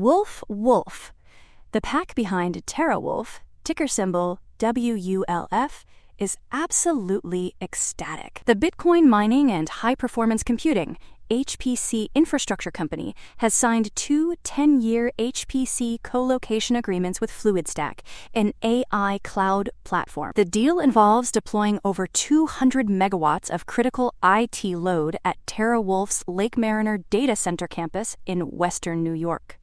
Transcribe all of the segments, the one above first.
WULF. The pack behind TeraWulf, ticker symbol WULF, is absolutely ecstatic. The Bitcoin mining and high-performance computing HPC infrastructure company has signed 2 10-year HPC co-location agreements with FluidStack, an AI cloud platform. The deal involves deploying over 200 megawatts of critical IT load at TeraWulf's Lake Mariner data center campus in western New York.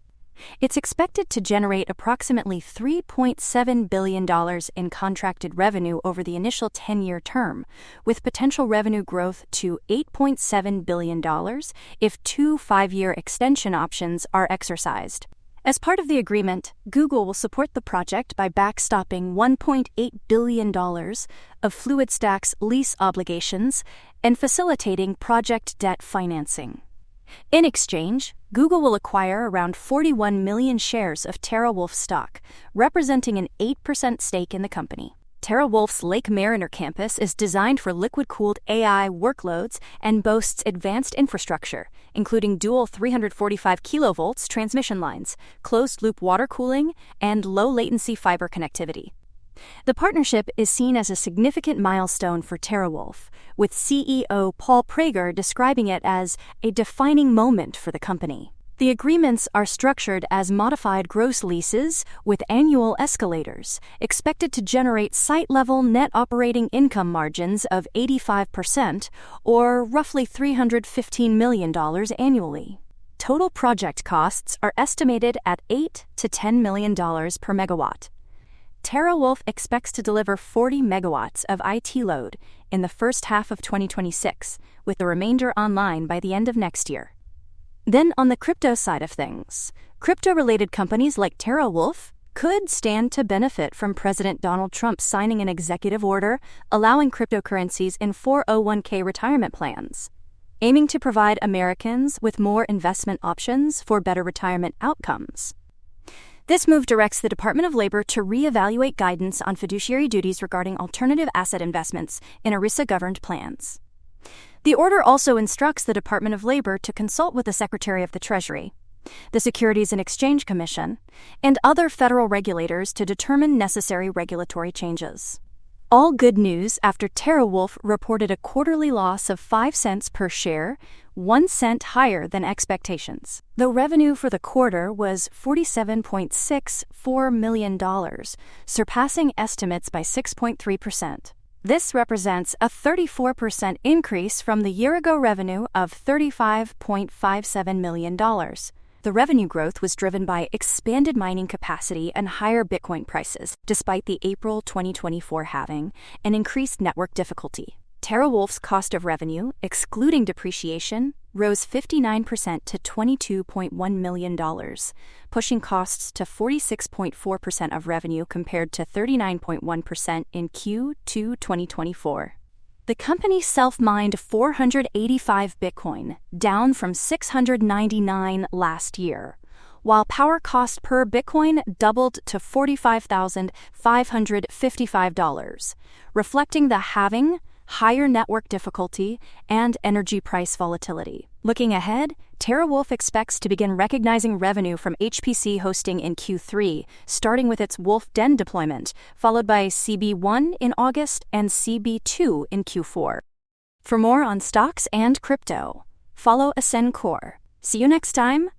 It's expected to generate approximately $3.7 billion in contracted revenue over the initial 10-year term, with potential revenue growth to $8.7 billion if 2 5-year extension options are exercised. As part of the agreement, Google will support the project by backstopping $1.8 billion of FluidStack's lease obligations and facilitating project debt financing. In exchange, Google will acquire around 41 million shares of TeraWulf stock, representing an 8% stake in the company. TeraWulf's Lake Mariner campus is designed for liquid-cooled AI workloads and boasts advanced infrastructure, including dual 345 kV transmission lines, closed-loop water cooling, and low-latency fiber connectivity. The partnership is seen as a significant milestone for TeraWulf, with CEO Paul Prager describing it as a defining moment for the company. The agreements are structured as modified gross leases with annual escalators, expected to generate site-level net operating income margins of 85%, or roughly $315 million annually. Total project costs are estimated at $8 to $10 million per megawatt. TeraWulf expects to deliver 40 megawatts of IT load in the first half of 2026, with the remainder online by the end of next year. Then on the crypto side of things, crypto-related companies like TeraWulf could stand to benefit from President Donald Trump signing an executive order allowing cryptocurrencies in 401k retirement plans, aiming to provide Americans with more investment options for better retirement outcomes. This move directs the Department of Labor to reevaluate guidance on fiduciary duties regarding alternative asset investments in ERISA-governed plans. The order also instructs the Department of Labor to consult with the Secretary of the Treasury, the Securities and Exchange Commission, and other federal regulators to determine necessary regulatory changes. All good news after TeraWulf reported a quarterly loss of 5 cents per share, 1 cent higher than expectations. Though revenue for the quarter was $47.64 million, surpassing estimates by 6.3%. This represents a 34% increase from the year-ago revenue of $35.57 million. The revenue growth was driven by expanded mining capacity and higher Bitcoin prices, despite the April 2024 halving and increased network difficulty. TeraWulf's cost of revenue, excluding depreciation, rose 59% to $22.1 million, pushing costs to 46.4% of revenue compared to 39.1% in Q2 2024. The company self-mined 485 Bitcoin, down from 699 last year, while power cost per Bitcoin doubled to $45,555, reflecting the halving, higher network difficulty, and energy price volatility. Looking ahead, TeraWulf expects to begin recognizing revenue from HPC hosting in Q3, starting with its Wolf Den deployment, followed by CB1 in August and CB2 in Q4. For more on stocks and crypto, follow Ascencore. See you next time.